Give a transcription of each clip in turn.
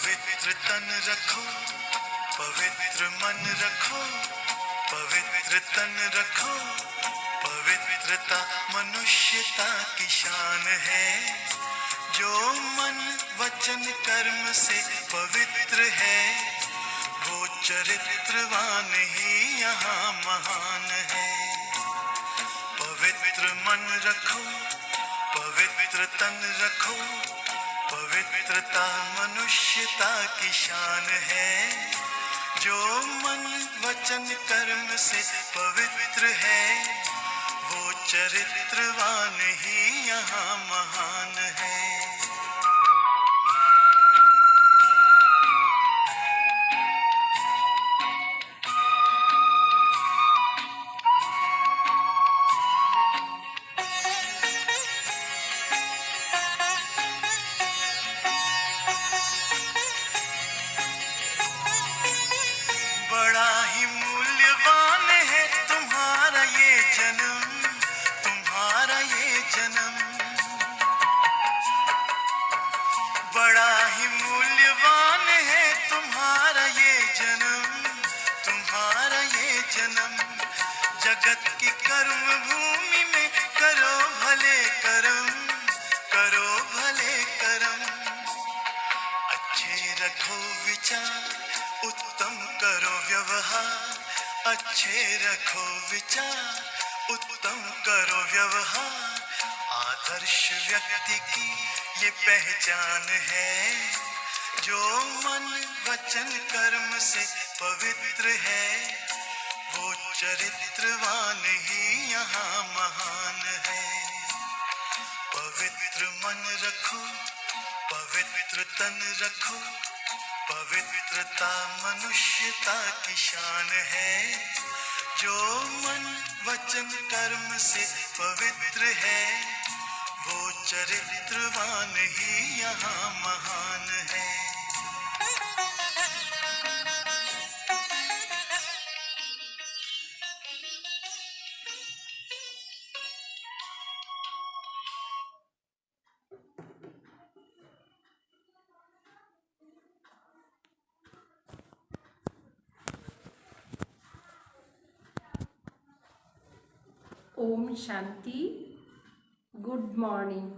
पवित्र तन रखो, पवित्र मन रखो, पवित्र तन रखो। पवित्रता मनुष्यता की शान है। जो मन वचन कर्म से पवित्र है, वो चरित्रवान ही यहाँ महान है। पवित्र मन रखो, पवित्र तन रखो, पवित्रता मनुष्यता की शान है। जो मन वचन कर्म से पवित्र है, वो चरित्रवान ही यहाँ महान है। बड़ा ही मूल्यवान है तुम्हारा ये जन्म, तुम्हारा ये जन्म। बड़ा ही मूल्यवान है तुम्हारा ये जन्म, तुम्हारा ये जन्म। जगत की कर्म भूमि में करो भले कर्म, करो भले कर्म। अच्छे रखो विचार, उत्तम करो व्यवहार। अच्छे रखो विचार, उत्तम करो व्यवहार। आदर्श व्यक्ति की ये पहचान है। जो मन वचन कर्म से पवित्र है, वो चरित्रवान ही यहाँ महान है। पवित्र मन रखो, पवित्र तन रखो, पवित्रता मनुष्यता की शान है। जो मन वचन कर्म से पवित्र है, वो चरित्रवान ही यहाँ महान है। ओम शांति। Good morning.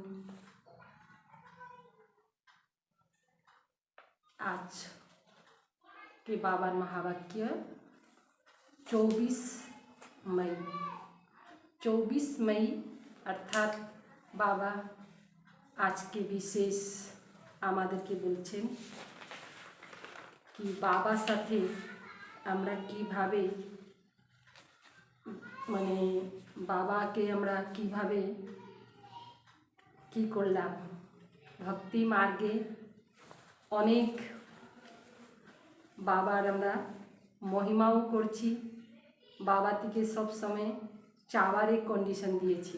आज के बाबा महावाक्य 24 मई। 24 मई अर्थात बाबा आज के विशेष আমাদেরকে বলছেন কি বাবার সাথে আমরা কিভাবে মানে বাবাকে আমরা কিভাবে কি করলাম ভক্তি মার্গে অনেক বাবার আমরা মহিমাও করছি। বাবা থেকে সব সময় চাওয়ার এক কন্ডিশন দিয়েছি,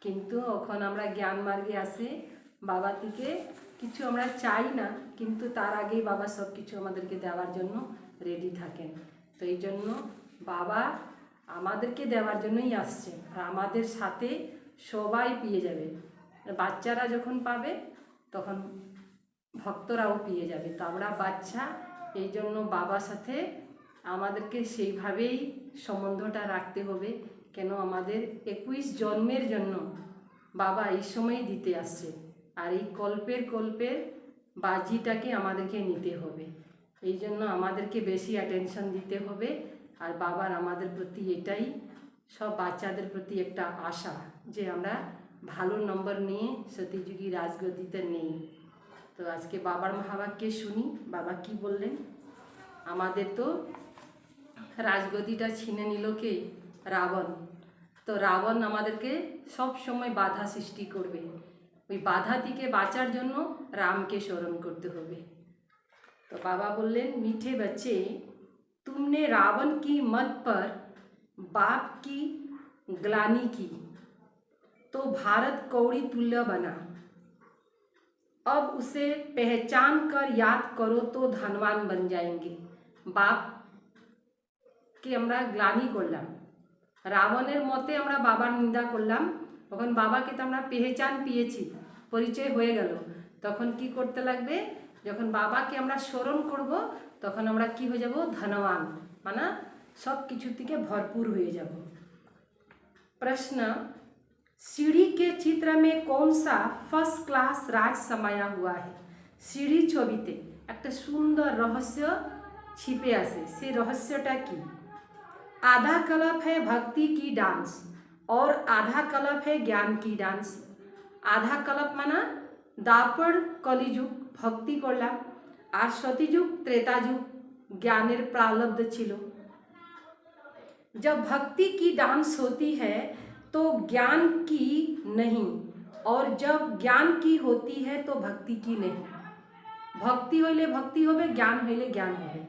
কিন্তু এখন আমরা জ্ঞান মার্গে আসে বাবা থেকে কিছু আমরা চাই না, কিন্তু তার আগেই বাবা সব কিছু আমাদেরকে দেওয়ার জন্য রেডি থাকেন। তো এই জন্য বাবা আমাদেরকে দেওয়ার জন্যই আসছে, আর আমাদের সাথে সবাই পেয়ে যাবে। বাচ্চারা যখন পাবে তখন ভক্তরাও পেয়ে যাবে। তো আমরা বাচ্চা, এই জন্য বাবার সাথে আমাদেরকে সেইভাবেই সম্বন্ধটা রাখতে হবে। কেন আমাদের 21 জন্মের জন্য বাবা এই সময় দিতে আসছে, আর এই কল্পের বাজিটাকে আমাদেরকে নিতে হবে। এই জন্য আমাদেরকে বেশি অ্যাটেনশন দিতে হবে। আর বাবার আমাদের প্রতি এটাই, সব বাচ্চাদের প্রতি একটা আশা যে আমরা ভালো নম্বর নিয়ে সতীযুগী রাজগদিতে নেই। তো আজকে বাবার মহাবাক্যে শুনি বাবা কি বললেন। আমাদের তো রাজগদিটা ছিনে নিল কে? রাবণ। তো রাবণ আমাদেরকে সব সময় বাধা সৃষ্টি করবে। ওই বাধা থেকে বাঁচার জন্য রামকে স্মরণ করতে হবে। তো বাবা বললেন, मीठे बच्चे, तुमने रावण की मत पर बाप की ग्लानि की तो भारत कौड़ी तुल्य बना। अब उसे पहचान कर याद करो तो धनवान बन जाएंगे। बाप के আমরা গ্লানি করলাম, রাবণের মতে আমরা বাবার নিন্দা করলাম। তখন বাবাকে তো আমরা পেহচান পেয়েছি, পরিচয় হয়ে গেল। তখন কি করতে লাগবে? যখন বাবাকে আমরা স্মরণ করব তখন আমরা কি হয়ে যাব, ধনवान, মানে सब কিছু থেকে ভরপুর হয়ে যাব। प्रश्न, सीढ़ी के चित्र में कौन सा फर्स्ट क्लास राज समाया हुआ है? सीढ़ी ছবিতে একটা সুন্দর রহস্য छिपे আছে, সেই রহস্যটা কি? आधा कल्प है भक्ति की डांस और आधा कल्प है ज्ञान की डांस। आधा कल्प माना दापर कलिजुग भक्ति करलाम और सतीजुग त्रेताजुग ज्ञानेर प्रारब्ध छिलो। जब भक्ति की डांस होती है तो ज्ञान की नहीं, और जब ज्ञान की होती है तो भक्ति की नहीं। भक्ति होइले भक्ति होवे, ज्ञान होइले ज्ञान होवे।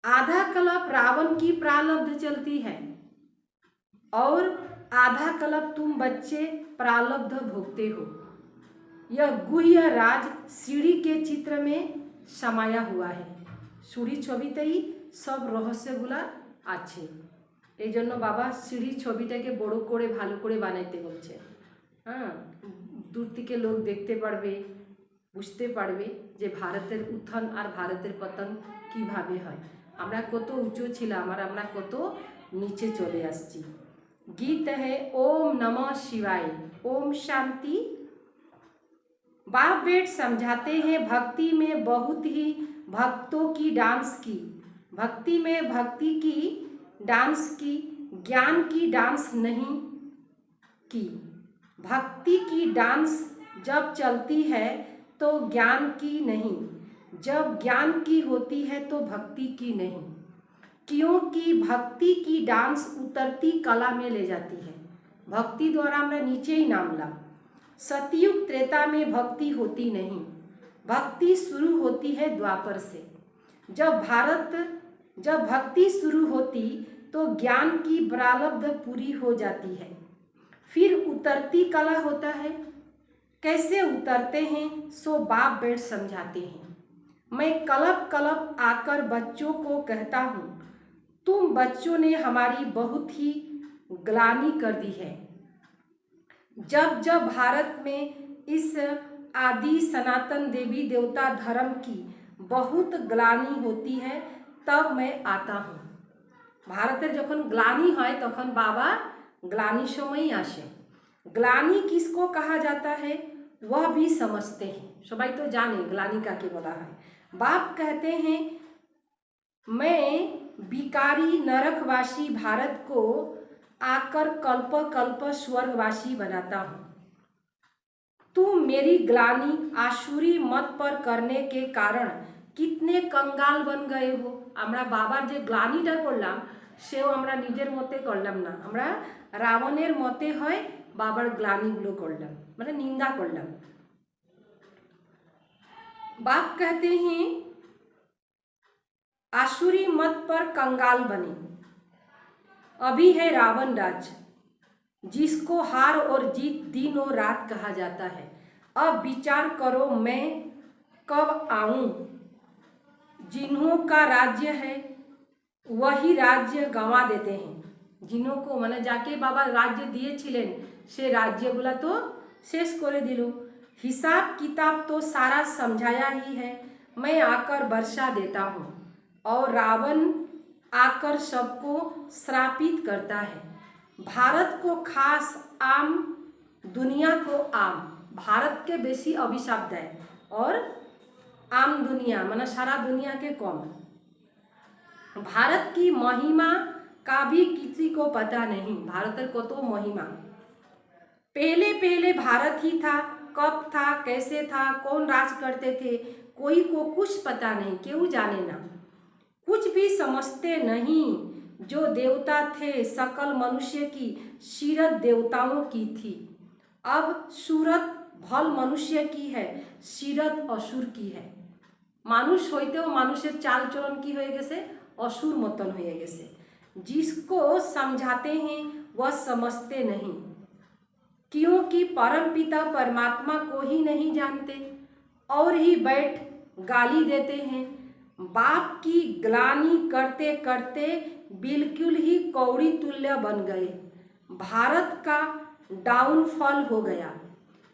आधा कल्प रावण की प्रारब्ध चलती है और आधा कल्प तुम बच्चे प्रारब्ध भोगते हो। यह गुह्य राज सीढ़ी के चित्र में समाया हुआ है। सीढ़ी ছবিতেই সব রহস্যগুলা আছে। এই জন্য বাবা সিঁড়ি ছবিটাকে বড় করে ভালো করে বানাইতে বলছে। হ্যাঁ, দূর থেকে লোক দেখতে পারবে, বুঝতে পারবে যে ভারতের উত্থান আর ভারতের পতন কিভাবে হয়। আমরা কত উঁচু ছিলাম আর আমরা কত নিচে চলে আসছি। गीत है ओम नमः शिवाय, ओम शांति। बाप बेट समझाते हैं भक्ति में बहुत ही भक्तों की डांस की, भक्ति में भक्ति की डांस की, ज्ञान की डांस नहीं की। भक्ति की डांस जब चलती है तो ज्ञान की नहीं, जब ज्ञान की होती है तो भक्ति की नहीं, क्योंकि भक्ति की डांस उतरती कला में ले जाती है। भक्ति द्वारा हमरा नीचे ही नामला। सतयुग त्रेता में भक्ति होती नहीं, भक्ति शुरू होती है द्वापर से। जब भक्ति शुरू होती तो ज्ञान की प्रारब्ध पूरी हो जाती है, फिर उतरती कला होता है। कैसे उतरते हैं सो बाप बेट समझाते हैं। मैं कल्प कल्प आकर बच्चों को कहता हूँ, तुम बच्चों ने हमारी बहुत ही ग्लानि कर दी है। जब जब भारत में इस आदि सनातन देवी देवता धर्म की बहुत ग्लानि होती है तब मैं आता हूँ। भारतेर जखन ग्लानि है तखन बाबा ग्लानि समय आसे। ग्लानि किसको कहा जाता है वह भी समझते हैं, सबाई तो जाने ग्लानि का के बोला है। बाप कहते हैं, मैं बिकारी नरकवासी भारत को आकर कल्प कल्प स्वर्गवासी बनाता हूँ। तुम मेरी ग्लानि आसुरी मत पर करने के कारण कितने कंगाल बन गए हो। আমরা বাবার যে গ্লানিটা করলাম সেও আমরা নিজের মতে করলাম না, আমরা রাবণের মতে হয় বাবার গ্লানিগুলো করলাম, মানে নিন্দা করলাম। बाप कहते हैं आसुरी मत पर कंगाल बने। अभी है रावण राज जिसको हार और जीत दिन और रात कहा जाता है। अब विचार करो मैं कब आऊं। जिन्हों का राज्य है वही राज्य गंवा देते हैं। जिन्हों को माने जाके बाबा राज्य दिए छिलेन से राज्यगुला तो शेष करे दिलो। हिसाब किताब तो सारा समझाया ही है, मैं आकर वर्षा देता हूँ और रावण आकर सबको श्रापित करता है। भारत को खास आम, दुनिया को आम। भारत के बेसी अभिशाप है और आम दुनिया माना सारा दुनिया के कम। भारत की महिमा का भी किसी को पता नहीं। भारत को तो महिमा पहले पहले भारत ही था, कब था, कैसे था, कौन राज करते थे, कोई को कुछ पता नहीं, क्यों जाने ना, कुछ भी समझते नहीं। जो देवता थे सकल मनुष्य की सीरत देवताओं की थी, अब सूरत भल मनुष्य की है, सीरत असुर की है। मानुष হইতেও মানুষের চাল চলন কি হয়ে গেছে, असुर मतन हो गए। जिसको समझाते हैं वह समझते नहीं, क्योंकि परम पिता परमात्मा को ही नहीं जानते और ही बैठ गाली देते हैं। बाप की ग्लानि करते करते बिल्कुल ही कौड़ी तुल्य बन गए। भारत का डाउनफॉल हो गया।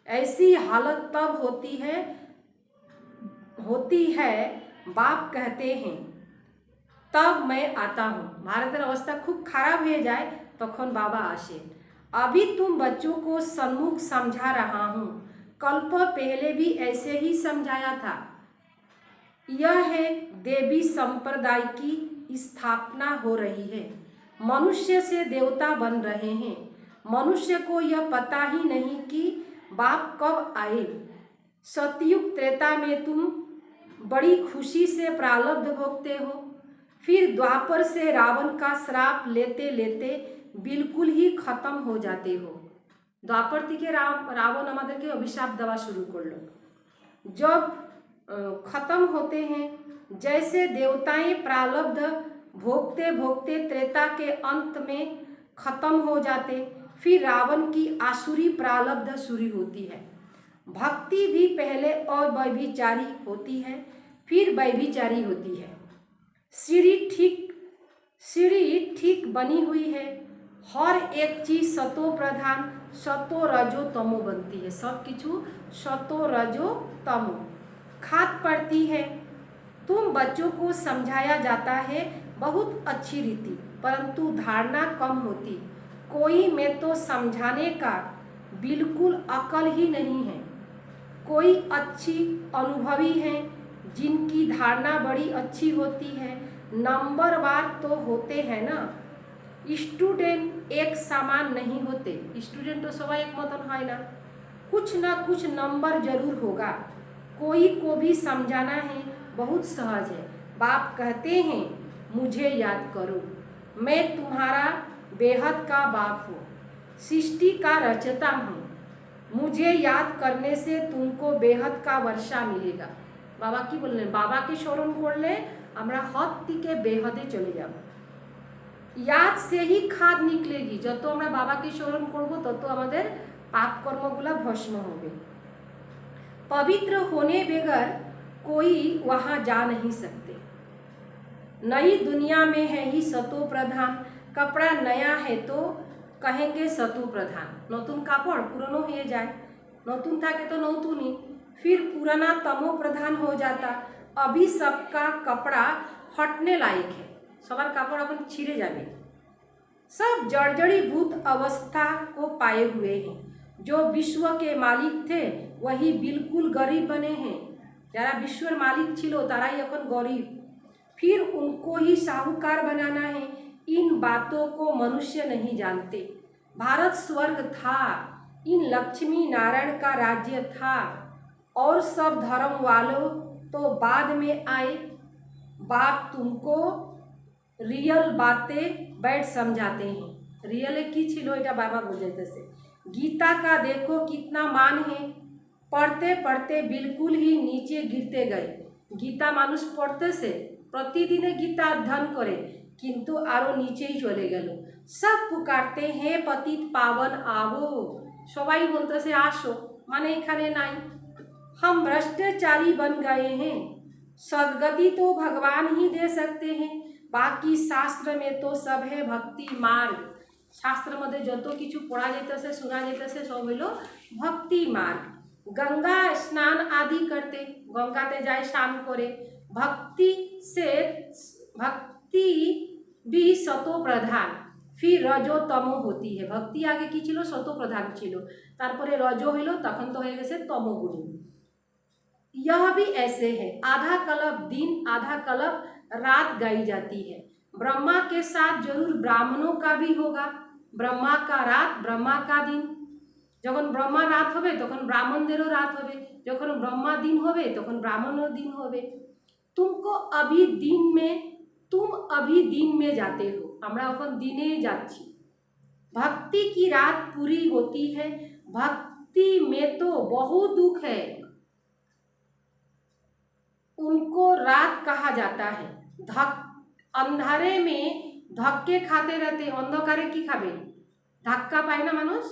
ऐसी हालत तब होती है होती है बाप कहते हैं तब मैं आता हूँ। भारतेर अवस्था खूब खराब हो जाए तखन बाबा आसे। अभी तुम बच्चों को सन्मुख समझा रहा हूँ, कल्प पहले भी ऐसे ही समझाया था। यह है देवी संप्रदाय की स्थापना हो रही है। मनुष्य से देवता बन रहे हैं। मनुष्य को यह पता ही नहीं कि बाप कब आए। सतयुग त्रेता में तुम बड़ी खुशी से प्रारब्ध भोगते हो, फिर द्वापर से रावण का श्राप लेते लेते बिल्कुल ही खत्म हो जाते हो। द्वापर থেকে रावण আমাদেরকে অভিশাপ দেওয়া शुरू कर लो। जब खत्म होते हैं, जैसे देवताएं प्रारब्ध भोगते भोगते त्रेता के अंत में खत्म हो जाते, फिर रावण की आसुरी प्रारब्ध शुरू होती है। भक्ति भी पहले और व्यभिचारी होती है, फिर व्यभिचारी होती है। सीढ़ी ठीक बनी हुई है। हर एक चीज सतो प्रधान, सतो रजो तमो बनती है। सब किचु सतो रजो तमो खाद पड़ती है। तुम बच्चों को समझाया जाता है बहुत अच्छी रीति, परंतु धारणा कम होती। कोई में तो समझाने का बिल्कुल अकल ही नहीं है। कोई अच्छी अनुभवी है जिनकी धारणा बड़ी अच्छी होती है। नंबरवार तो होते हैं ना। स्टूडेंट एक समान नहीं होते। स्टूडेंट तो सब एक मतन है ना, कुछ ना कुछ नंबर जरूर होगा। कोई को भी समझाना है बहुत सहज है। बाप कहते हैं मुझे याद करो, मैं तुम्हारा बेहद का बाप हूँ, सृष्टि का रचता हूँ। मुझे याद करने से तुमको बेहद का वर्षा मिलेगा। बाबा की बोलें, बाबा के स्मरण करले আমরা হদ থেকে বেহদে চলে যাব। याद से ही खाद निकलेगी। যত আমরা বাবাকে স্মরণ করব তত আমাদের পাপ কর্মগুলা ভস্ম হবে। पवित्र होने बगैर कोई वहाँ जा नहीं सकते। नई दुनिया में है ही सतो प्रधान। कपड़ा नया है तो कहेंगे सतो प्रधान। नतून कापड़ पुरानो हो जाए, नतून था के तो नतून ही, फिर पुराना तमो प्रधान हो जाता। अभी सबका कपड़ा फटने लायक है। सबार कपड़ अपन छिड़े जाए। सब जर्जरीभूत अवस्था को पाए हुए हैं। जो विश्व के मालिक थे वही बिल्कुल गरीब बने हैं। जरा विश्वर मालिक छिलो तारा ही अपन गरीब, फिर उनको ही साहूकार बनाना है। इन बातों को मनुष्य नहीं जानते। भारत स्वर्ग था, इन लक्ष्मी नारायण का राज्य था, और सब धर्म वालों तो बाद में आए। बाप तुमको रियल बातें बैठ समझाते हैं। रियल की छिलो एटा बाबा बोलते से। गीता का देखो कितना मान है, पढ़ते पढ़ते बिल्कुल ही नीचे गिरते गए। गीता मानुष पढ़ते से प्रतिदिन गीता अध्ययन करे किंतु आरो नीचे ही चले गए। सब पुकारते हैं पतित पावन आवो, सबाई बोलते से आसो, माने एखाने नाई। हम भ्रष्टाचारी बन गए हैं। सदगति तो भगवान ही दे सकते हैं, बाकी शास्त्र में तो सब है भक्ति मार्ग। शास्त्र मध्य जो किछु पढ़ा जाते से सुना जाते से सब हलो भक्ति मार्ग। गंगा स्नान आदि करते, गंगाते जाए स्नान करे। भक्ति भी सतो प्रधान, फिर रजो तमो होती है। भक्ति आगे की छिलो सतो प्रधान छिलो, तारपरे रजो हलो तखन तो हो गेছে तमोगुणी। यह भी ऐसे है, आधा कल्प दिन आधा कल्प रात गाई जाती है। ब्रह्मा के साथ जरूर ब्राह्मणों का भी होगा। ब्रह्मा का रात ब्रह्मा का दिन। যখন ব্রহ্মা রাত হবে তখন ব্রাহ্মণদেরও রাত হবে, যখন ব্রহ্মা दिन হবে তখন ব্রাহ্মণও दिन হবে। तुम अभी दिन में जाते हो, আমরা এখন দিনে যাচ্ছি। भक्ति की रात पूरी होती है। भक्ति में तो बहुत दुख है, उनको रात कहा जाता है। अंधारे में धक्के खाते रहते। अंधकारे की खाबे, धक्का पाए ना मानुष।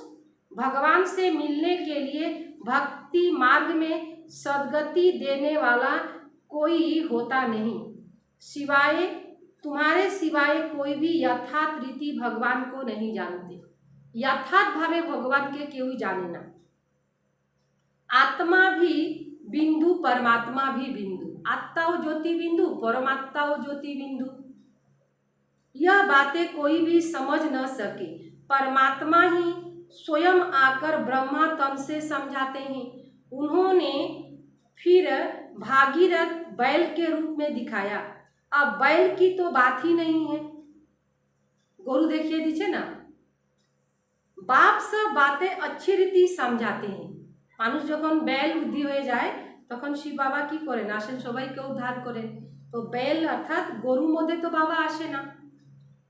भगवान से मिलने के लिए भक्ति मार्ग में सदगति देने वाला कोई होता नहीं। सिवाय तुम्हारे सिवाय कोई भी यथार्थ रीति भगवान को नहीं जानते। यथार्थ भावे भगवान के क्यों जाने ना। आत्मा भी बिंदु परमात्मा भी बिंदु, आत्माओ ज्योति बिंदु, परमात्माओ ज्योति बिंदु। यह बातें कोई भी समझ न सके, परमात्मा ही स्वयं आकर ब्रह्मा तन से समझाते हैं। उन्होंने फिर भागीरथ बैल के रूप में दिखाया। अब बैल की तो बात ही नहीं है, गोरु देखिए दीजिए ना, बाप सब बातें अच्छी रीति समझाते हैं। মানুষ যখন বেল বুদ্ধি হয়ে যায় তখন শিব বাবা কি করেন, আসেন সবাইকে উদ্ধার করেন। তো বেল অর্থাৎ গরুর মধ্যে তো বাবা আসে না,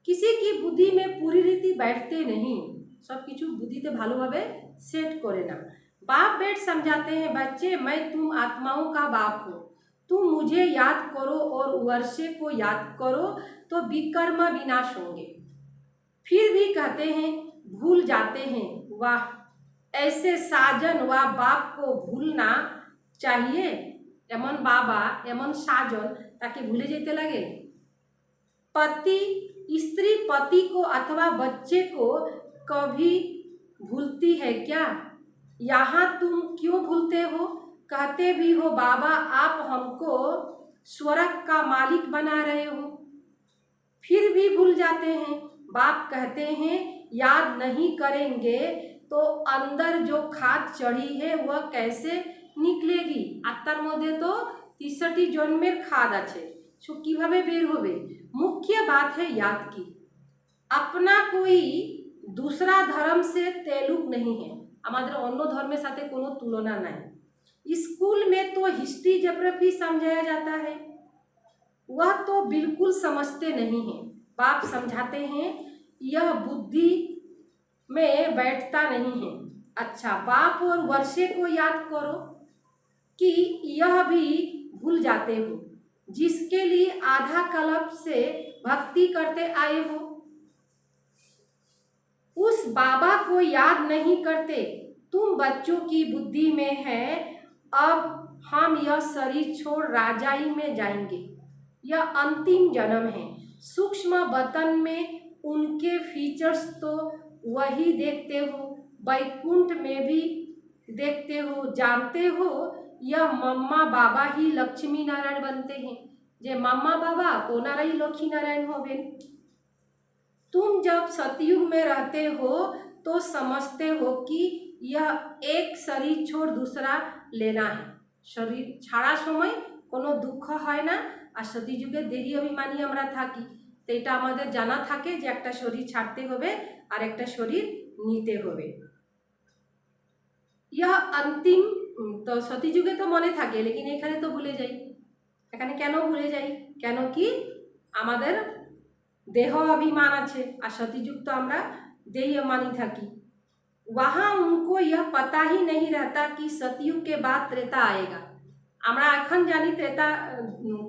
किसी की बुद्धि में पूरी रीति बैठते नहीं, सब किछु बुद्धिते भालोभावे सेट करे ना। बाप बेट समझाते हैं, बच्चे मैं तुम आत्माओं का बाप हूँ, तुम मुझे याद करो और वर्षे को याद करो तो विकर्म विनाश होंगे। फिर भी कहते हैं भूल जाते हैं, वाह ऐसे साजन व बाप को भूलना चाहिए। एमन बाबा एमन साजन ताके भूले जेते लगे। पति स्त्री पति को अथवा बच्चे को कभी भूलती है क्या? यहाँ तुम क्यों भूलते हो? कहते भी हो बाबा आप हमको स्वर्ग का मालिक बना रहे हो, फिर भी भूल जाते हैं। बाप कहते हैं याद नहीं करेंगे तो अंदर जो खाद चढ़ी है वह कैसे निकलेगी? आत्मार मध्य तो 63टी जन्मेर खाद आछे, सो किभाबे बेर होबे? मुख्य बात है याद की। अपना कोई दूसरा धर्म से तेलुक नहीं है, हमारे अन्य धर्म साथे कोनो तुलना नहीं। स्कूल में तो हिस्ट्री ज्योग्राफी समझाया जाता है, वह तो बिल्कुल समझते नहीं हैं। बाप समझाते हैं यह बुद्धि में बैठता नहीं है। अच्छा, बाप और वर्षे को याद करो कि यह भी भूल जाते हो, जिसके लिए आधा कल्प से भक्ति करते आए हो, उस बाबा को याद नहीं करते। तुम बच्चों की बुद्धि में है अब हम यह शरीर छोड़ राजाई में जाएंगे, यह अंतिम जन्म है। सूक्ष्म बतन में उनके फीचर्स तो वही देखते हो, वैकुंठ में भी देखते हो, जानते हो यह मम्मा बाबा ही लक्ष्मी नारायण बनते हैं। जे मम्मा बाबा ओनारा ही लक्ष्मी नारायण होबे। तुम जब सतयुग में रहते हो तो समझते हो कि यह एक शरीर छोड़ दूसरा लेना है। शरीर छाड़ा समय कोनो दुख है ना, और सतीयुगे देही अभिमानी আমরা থাকি, তো এটা আমাদের জানা থাকে যে একটা শরীর ছাড়তে হবে আর একটা শরীর নিতে হবে। यह अंतिम तो सतीयुगे तो मने থাকে, लेकिन এখানে তো ভুলে যাই। এখানে কেন ভুলে যাই? কেন কি আমাদের देह अभिमान आछे और सतीयुग तो आमरा देही अभिमानी थाकी। वहाँ उनको यह पता ही नहीं रहता कि सतयुग के बाद त्रेता आएगा। আমরা এখন জানি त्रेता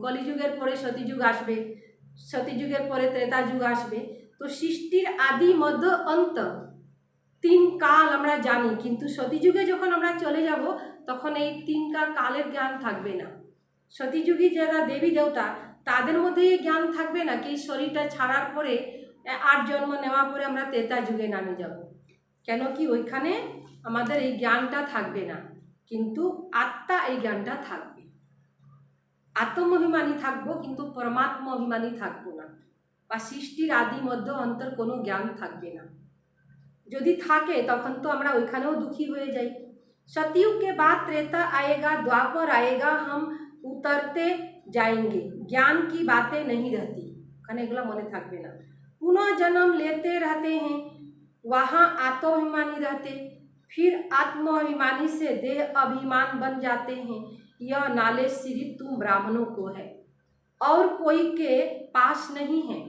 कलिजुगेर परे सतीयुग आसबे, सतीयुगेर परे त्रेता युग आसबे। तो सृष्टिर आदि मध्य अंत 3 काल আমরা জানি, কিন্তু सतीयुगे যখন আমরা চলে যাব তখন এই 3টা কালের জ্ঞান থাকবে না। सतीयुगी যারা দেবী দেবতা তাদের মধ্যে এই জ্ঞান থাকবে না কি শরীরটা ছাড়ার পরে 8 জন্ম নেওয়ার পরে আমরা त्रेता যুগে নামে যাব। কেন কি ওইখানে আমাদের এই জ্ঞানটা থাকবে না, কিন্তু আত্মা এই জ্ঞানটা থাকবে। আত্ম অভিমানী থাকবো কিন্তু পরমাত্মা অভিমানী থাকবো না, বা সৃষ্টির আদি মধ্য অন্তর কোনো জ্ঞান থাকবে না। যদি থাকে তখন তো আমরা ওইখানেও দুঃখী হয়ে যাই। सतयुग के बाद त्रेता आएगा, द्वापर आएगा, हम उतरते जाएंगे, ज्ञान की बातें नहीं रहती, खाने एगुला मने थाकबे ना। पुनः जन्म लेते रहते हैं, वहाँ आत्माभिमानी रहते, फिर आत्माभिमानी से देह अभिमान बन जाते हैं। यह नॉलेज सिर्फ तुम ब्राह्मणों को है और कोई के पास नहीं है।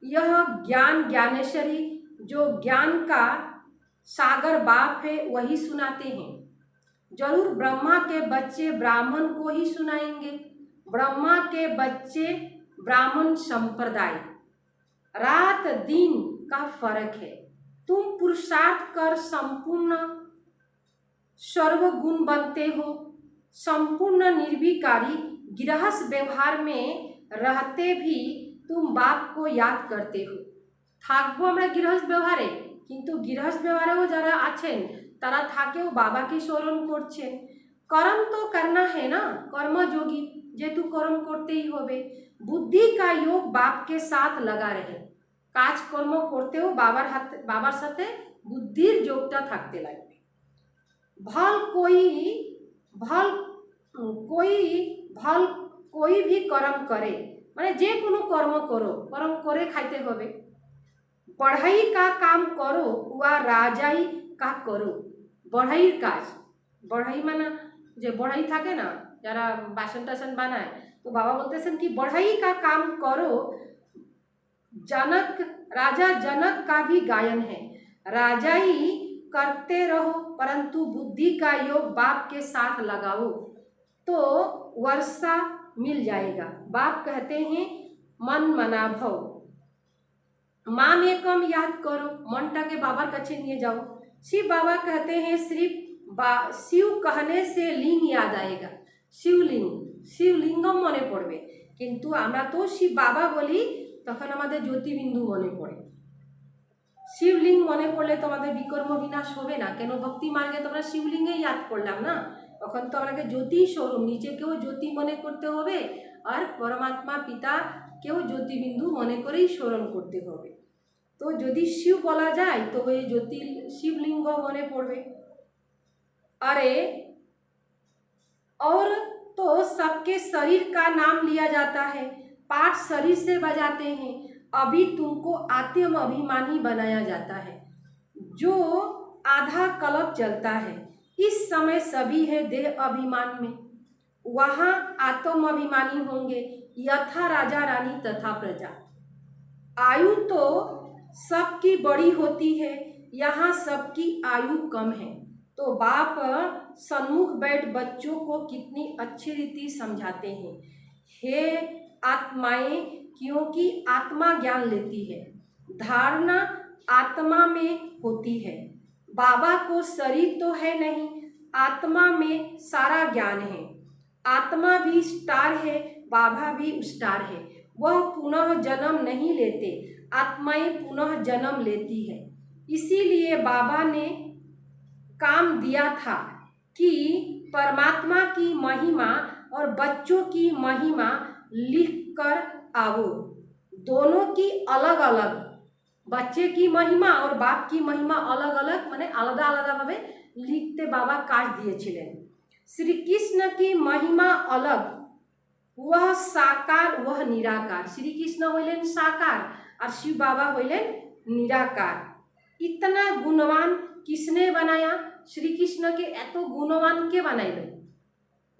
यह ज्ञान ज्ञानेश्वरी जो ज्ञान का सागर बाप है वही सुनाते हैं। जरूर ब्रह्मा के बच्चे ब्राह्मण को ही सुनाएंगे। ब्रह्मा के बच्चे ब्राह्मण संप्रदाय, रात दिन का फर्क है। तुम पुरुषार्थ कर संपूर्ण सर्वगुण बनते हो। संपूर्ण निर्विकारी गृहस्थ व्यवहार में रहते भी तुम बाप को याद करते हो। থাকবো আমরা গৃহস্থ ব্যবহারে, কিন্তু গৃহস্থ ব্যবহারেও যারা আছেন তারা থাকেও বাবাকে স্মরণ করছেন। कर्म तो करना है ना, कर्मयोगी जेतु कर्म करते ही होबे। बुद्धि का योग बाप के साथ लगा रहे, কাজ কর্ম করতেও বাবার সাথে বুদ্ধির যোগটা থাকতে লাগবে। भल कोई भल कोई भल कोई भी कर्म करे, মানে যে কোনো কর্ম করো, কর্ম করে খাইতে হবে। बढ़ई का काम करो वा राजाई का करो, बढ़ईर কাজ, बढ़ई মানে যে बढ़ई থাকে না যারা বাসন টাসন বানায়, তো বাবা বলতেছেন কি बढ़ई का काम करो। जनक राजा जनक का भी गायन है, राजाई करते रहो परंतु बुद्धि का योग बाप के साथ लगाओ तो वर्षा मिल जाएगा। बाप कहते हैं मन मना भव, मान एकम याद करो, मनटाके बाबार काछे निये जाओ। शिव बाबा कहते हैं सिर्फ शिव कहने से लिंग याद आएगा, शिवलिंग शिवलिंगम मने पड़बे, किन्तु आमरा तो शिव बाबा बोली तखन आमादेर ज्योतिबिंदु मने पड़े। शिवलिंग मने पड़ले तोमादेर विकर्म विनाश होबे ना, केन भक्ति मार्गे तोमरा शिवलिंगे याद करलाम ना, तखन तो आमाके ज्योति स्वरूप निजेकेও ज्योति मने करते होबे और परमात्मा पिता केও ज्योतिबिंदु मने करेই स्मरण करते होबे। तो यदि शिव बोला जाए तो ওই ज्योति शिवलिंग मने पड़बे। अरे और तो सबके शरीर का नाम लिया जाता है, पाठ शरीर से बजाते हैं, अभी तुमको आत्म अभिमानी बनाया जाता है। जो आधा कल्प चलता है इस समय सभी है देह अभिमान में, वहाँ आत्म अभिमानी होंगे यथा राजा रानी तथा प्रजा। आयु तो सबकी बड़ी होती है, यहाँ सबकी आयु कम है। तो बाप सन्मुख बैठ बच्चों को कितनी अच्छी रीति समझाते हैं, हे आत्माएं, क्योंकि आत्मा ज्ञान लेती है, धारणा आत्मा में होती है। बाबा को शरीर तो है नहीं, आत्मा में सारा ज्ञान है। आत्मा भी स्टार है, बाबा भी स्टार है, वह पुनः जन्म नहीं लेते, आत्माएं पुनः जन्म लेती है। इसीलिए बाबा ने काम दिया था कि परमात्मा की महिमा और बच्चों की महिमा लिख कर आओ, दोनों की अलग अलग, बच्चे की महिमा और बाप की महिमा अलग अलग माने आलादा आलादा भावे लिखते बाबा काज दिएছিলেন। श्री कृष्ण की महिमा अलग, वह साकार वह निराकार। श्री कृष्ण हইলেন साकार और शिव बाबा हইলেন निराकार। इतना गुणवान किसने बनाया? श्री कृष्ण के एतो गुणवान के बनाइलो?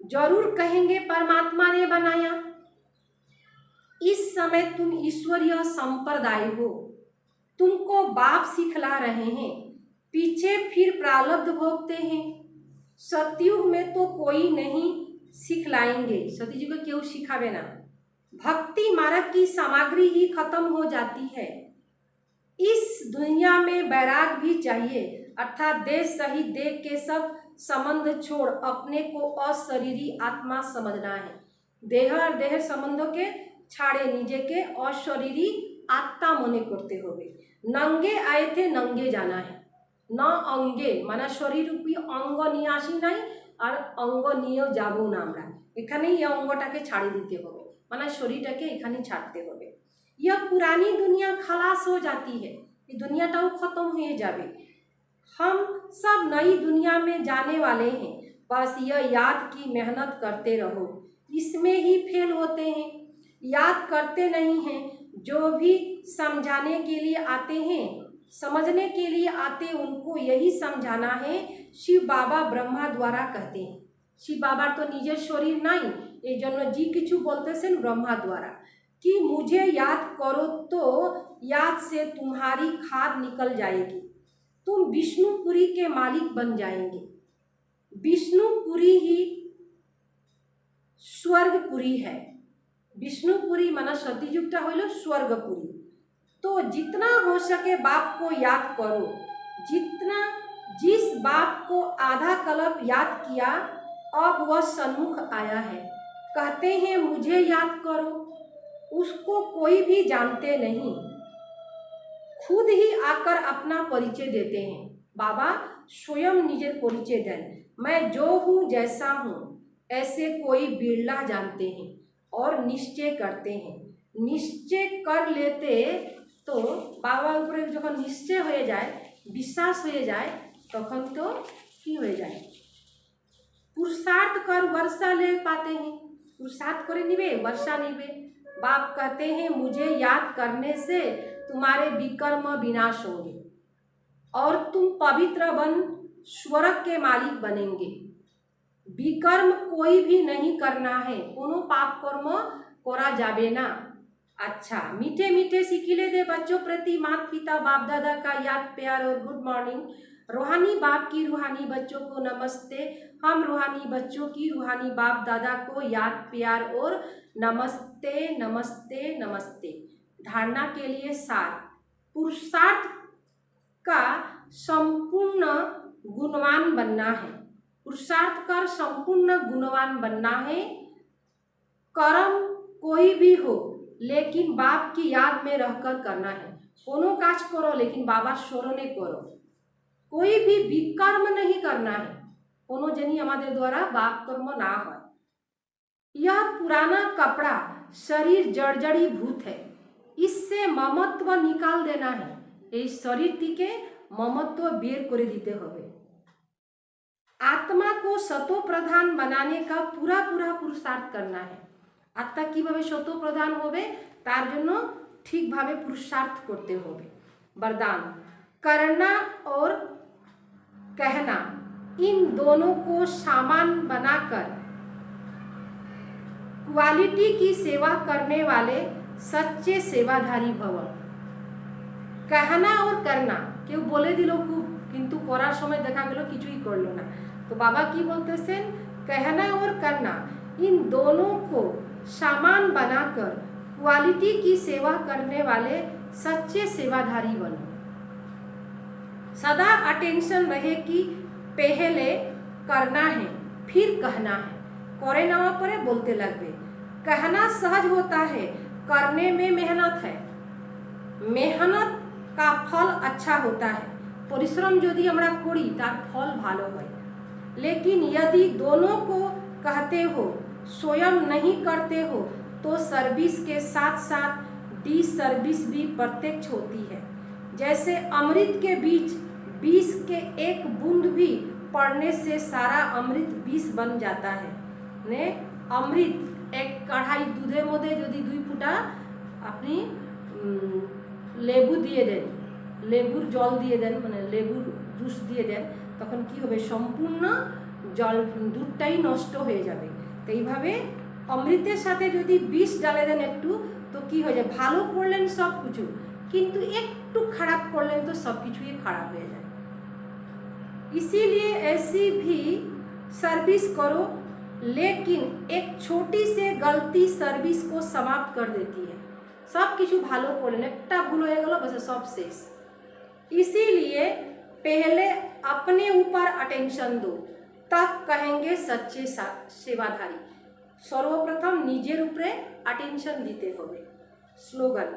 जरूर कहेंगे परमात्मा ने बनाया। इस समय तुम ईश्वरीय संप्रदाय हो, तुमको बाप सिखला रहे हैं, पीछे फिर प्रारब्ध भोगते हैं। सतयुग में तो कोई नहीं सिखलाएंगे, सतयुग में क्यों सिखावे ना, भक्ति मार्ग की सामग्री ही खत्म हो जाती है। इस दुनिया में बैराग भी चाहिए, अर्थात देश सहित देह के सब संबंध छोड़ अपने को अशरीरी आत्मा समझना है। देह और देह संबंधों के छाड़े निजे के अशरीरी आत्मा मने करते होबे। नंगे आए थे नंगे जाना है, न अंगे माना शरीर रूपी अंग निये आसि नाई और अंग निये जाबो ना आमरा, एखानेई এই অঙ্গটাকে ছাড়িয়ে দিতে হবে, মানে শরীরটাকে এখানে ছাড়তে হবে। यह पुरानी दुनिया खलास हो जाती है, ये दुनियाटाও खत्म हो जाबे। हम सब नई दुनिया में जाने वाले हैं, बस यह याद की मेहनत करते रहो। इसमें ही फेल होते हैं, याद करते नहीं हैं। जो भी समझाने के लिए आते हैं, समझने के लिए आते, उनको यही समझाना है। शिव बाबा ब्रह्मा द्वारा कहते हैं, शिव बाबार तो निजेर शरीर नाई, एजन्य जी किछु बोलतेছেন ब्रह्मा द्वारा कि मुझे याद करो तो याद से तुम्हारी खाद निकल जाएगी, तुम विष्णुपुरी के मालिक बन जाएंगे। विष्णुपुरी ही स्वर्गपुरी है, विष्णुपुरी माना सतीयुगटा हलो स्वर्गपुरी। तो जितना हो सके बाप को याद करो, जितना जिस बाप को आधा कल्प याद किया अब वह सन्मुख आया है, कहते हैं मुझे याद करो, उसको कोई भी जानते नहीं, खुद ही आकर अपना परिचय देते हैं। बाबा स्वयं निजेर परिचय दें, मैं जो हूँ जैसा हूँ ऐसे कोई बिरला जानते हैं और निश्चय करते हैं। निश्चय कर लेते तो बाबा ऊपर যখন নিশ্চয় হয়ে যায়, বিশ্বাস হয়ে যায়, তখন তো কি হয়ে যায়, पुरुषार्थ कर वर्षा ले पाते हैं। पुरुषार्थ करे निवे वर्षा निवे। बाप कहते हैं मुझे याद करने से तुम्हारे विकर्म विनाश होंगे और तुम पवित्र बन स्वर्ग के मालिक बनेंगे। विकर्म कोई भी नहीं करना है, कोनो पाप कर्म करा जाबे ना। अच्छा, मीठे मीठे सिखिले दे बच्चों प्रति माता पिता बाप दादा का याद प्यार और गुड मॉर्निंग। रूहानी बाप की रूहानी बच्चों को नमस्ते। हम रूहानी बच्चों की रूहानी बाप दादा को याद प्यार और नमस्ते नमस्ते नमस्ते। धारणा के लिए सार, पुरुषार्थ का संपूर्ण गुणवान बनना है। पुरुषार्थ कर संपूर्ण गुणवान बनना है। कर्म कोई भी हो लेकिन बाप की याद में रहकर करना है। कोनो काज करो लेकिन बाबा स्मरणे करो। कोई भी विकर्म नहीं करना है, कोनो जनी हमारे द्वारा बाप कर्म ना हो। यह पुराना कपड़ा शरीर जर्जरी भूत है, इससे ममत्व निकाल देना है। इस शरीर टीके ममत्व बेर करे दीते होवे। आत्मा को सतो प्रधान बनाने का पूरा पूरा पुरुषार्थ करना है। आत्मा কিভাবে শত প্রধান হবে তার জন্য ঠিকভাবে পুরুষার্थ করতে হবে। वरदान, करना और कहना इन दोनों को सामान बनाकर क्वालिटी की सेवा करने वाले सच्चे सेवाधारी भव। कहना और करना, केउ बोले दिल खूब किंतु करार समय देखा गेलो किछुई करलो ना, तो बाबा की बोलतेছেন कहना और करना इन दोनों को सामान बनाकर क्वालिटी की सेवा करने वाले सच्चे सेवाधारी बनो। सदा अटेंशन रहे कि पहले करना है फिर कहना है। करे नवा परे बोलते लगबे। कहना सहज होता है, करने में मेहनत है। मेहनत का फल अच्छा होता है। परिश्रम यदि हमरा करी तार फल भालो है। लेकिन यदि दोनों को कहते हो स्वयं नहीं करते हो तो सर्विस के साथ साथ डी सर्विस भी प्रत्यक्ष होती है। जैसे अमृत के बीच विष के एक बूंद भी पड़ने से सारा अमृत विष बन जाता है। ने अमृत एक कढ़ाई दूधे मध्य यदि 2 फुटा अपनी लेबू दिए दें, लेबुर जल दिए दें, माने लेबुर जूस दिए दें, तखन की होबे सम्पूर्ण जल दूधटाई नष्ट हो जाए। तो এইভাবে अमृतेर साथे यदि विष डाले दें एकटू तो कि हो जाए, भालो करलेन सब किछु किन्तु एकटू खराब करलेन तो सब किछुई खराब हो जाए। इसीलिए ऐसी भी सर्विस करो, लेकिन एक छोटी से गलती सर्विस को समाप्त कर देती है। सब किछु भालो करलेन, एकटा भूल हो गेलो बस सब शेष। इसीलिए पहले अपने ऊपर अटेंशन दो, तब कहेंगे सच्चे सेवाधारी। सर्वप्रथम निजेर उपरे अटेंशन दीते होबे। स्लोगन,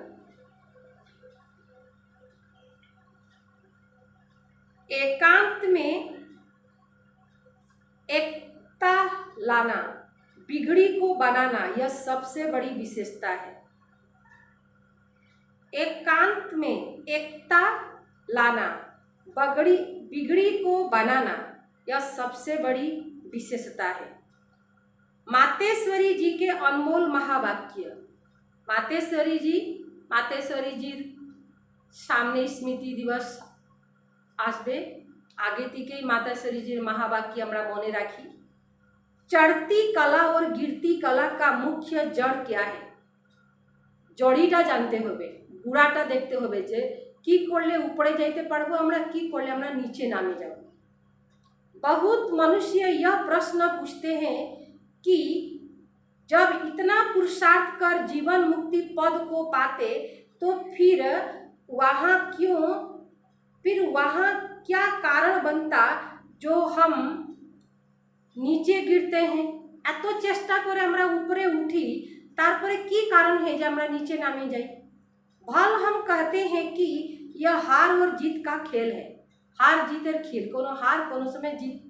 एकांत में एकता लाना, बिगड़ी को बनाना, यह सबसे बड़ी विशेषता है। एकांत में एकता लाना, बिगड़ी को बनाना, यह सबसे बड़ी विशेषता है। मातेश्वरी जी के अनमोल महावाक्य। मातेश्वरी जी सामने स्मृति दिवस आसबे, आगे थेकेई मातेश्वरी जी महावाक्य আমরা মনে রাখি। चढ़ती कला और गिरती कला का मुख्य जड़ क्या है? जड़ीटा जानते होबे, गुड़ाटा देखते होबे जे की करले ऊपरे जाइते पारबो আমরা, की करले আমরা नीचे नामे যাব। बहुत मनुष्य यह प्रश्न पूछते हैं कि जब इतना पुरुषार्थ कर जीवन मुक्ति पद को पाते तो फिर वहाँ क्या कारण बनता जो हम नीचे गिरते हैं? एतो चेष्टा करे हमरा ऊपरे उठी, तारपरे की कारण है जो हमरा नीचे नामे जाई? भल हम कहते हैं कि यह हार और जीत का खेल है। हार जीतर खेल, कोनो हार कोनो समय जीत।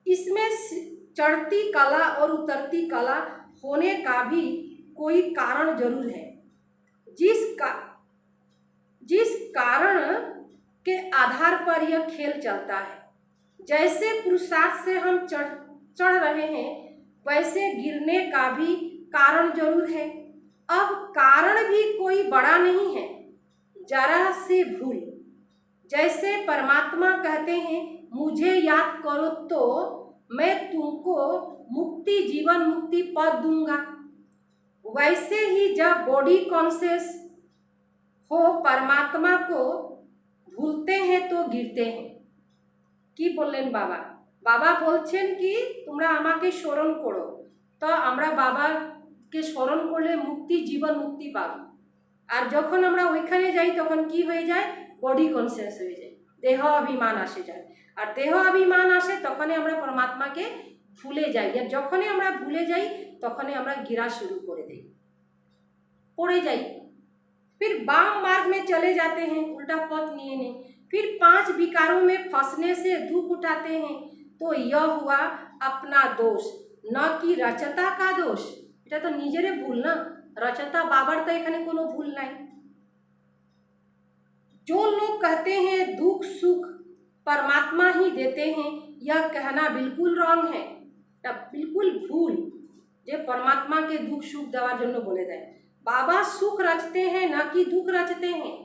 इसमें चढ़ती कला और उतरती कला होने का भी कोई कारण जरूर है, जिस कारण के आधार पर यह खेल चलता है। जैसे पुरुषार्थ से हम चढ़ रहे हैं, वैसे गिरने का भी कारण जरूर है। अब कारण भी कोई बड़ा नहीं है, जरा से भूल। जैसे परमात्मा कहते हैं, मुझे याद करो तो मैं तुमको मुक्ति, जीवन मुक्ति पद दूंगा। वैसे ही जब बॉडी कॉन्शियस हो परमात्मा को भूलते हैं तो गिरते हैं। কি বললেন বাবা? বাবা বলছেন কি তোমরা আমাকে স্মরণ করো, তো আমরা বাবাকে স্মরণ করলে মুক্তি, জীবন মুক্তি পাবো। আর যখন আমরা ওইখানে যাই তখন কি হয়ে যায়? বডি কনসিয়াস হয়ে যায়, দেহ অভিমান আসে যায়। আর দেহ অভিমান আসে তখনই আমরা परमात्माকে ভুলে যাই। আর যখনই আমরা ভুলে যাই তখনই আমরা গিরা শুরু করে দেই, পড়ে যাই। फिर वाम मार्ग में चले जाते हैं, उल्टा पथ लिए नहीं। फिर 5 विकारों में फंसने से दुख उठाते हैं, तो यह हुआ अपना दोष, न कि रचता का दोष। এটা তো নিজেরে ভুল না, रचता बाबर तो এখানে কোনো ভুল নাই। जो लोग कहते हैं दुख सुख परमात्मा ही देते हैं, यह कहना बिल्कुल रॉन्ग है, এটা बिल्कुल भूल। যে परमात्मा के दुख सुख দেওয়ার জন্য বলে দেয়। बाबा सुख रचते हैं, न कि दुख रचते हैं।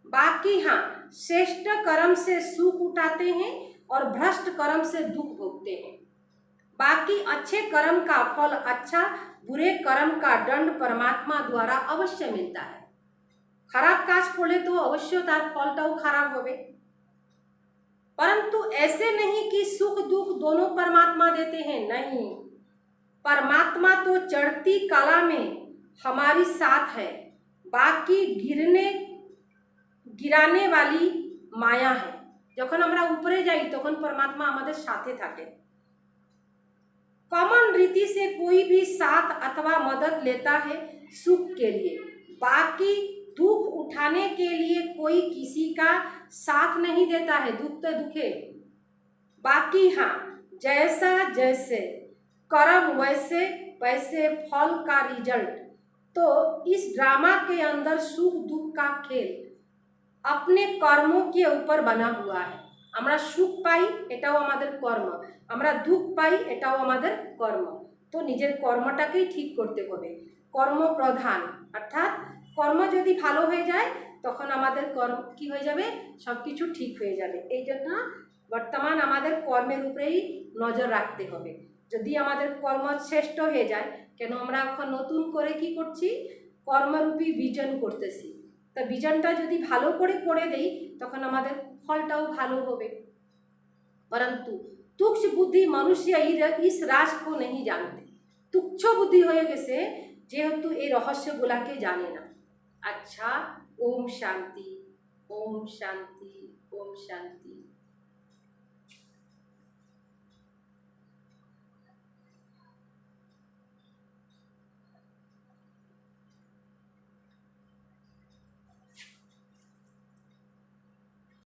बाकी हाँ, श्रेष्ठ कर्म से सुख उठाते हैं और भ्रष्ट कर्म से दुख भोगते हैं। बाकी अच्छे कर्म का फल अच्छा, बुरे कर्म का दंड परमात्मा द्वारा अवश्य मिलता है। खराब काज করলে तो अवश्य तार फलटाও खराब होवे। परंतु ऐसे नहीं कि सुख दुख दोनों परमात्मा देते हैं, नहीं। परमात्मा तो चढ़ती कला में हमारी साथ है, बाकी गिराने वाली माया है। যখন আমরা উপরে যাই তখন परमात्मा আমাদের साथे থাকে। कॉमन रीति से कोई भी साथ अथवा मदद लेता है सुख के लिए, बाकी दुख उठाने के लिए कोई किसी का साथ नहीं देता है। दुख तो दुखे। बाकी हाँ, जैसा जैसे कर्म वैसे वैसे फल का रिजल्ट। तो इस ड्रामा के अंदर सुख दुख का खेल अपने कर्मों के ऊपर बना हुआ है। আমরা সুখ পাই, এটাও আমাদের কর্ম। আমরা দুঃখ পাই, এটাও আমাদের কর্ম। তো নিজের কর্মটাকেই ঠিক করতে হবে। কর্ম প্রধান, অর্থাৎ কর্ম যদি ভালো হয়ে যায় তখন আমাদের কর্ম কি হয়ে যাবে? সব কিছু ঠিক হয়ে যাবে। এই জন্য বর্তমান আমাদের কর্মের উপরেই নজর রাখতে হবে। যদি আমাদের কর্ম শ্রেষ্ঠ হয়ে যায়, কেন আমরা এখন নতুন করে কি করছি? কর্মরূপী বিজন করতেছি। তা বিজনটা যদি ভালো করে দেই তখন আমাদের ফলটাও ভালো হবে। परंतु तुच्छ बुद्धि मनुष्य इस राज को नहीं जानते। तुच्छ बुद्धि হয়ে গেছে যেহেতু এই রহস্যগুলাকে জানে না। আচ্ছা, ওম শান্তি, ওম শান্তি, ওম শান্তি।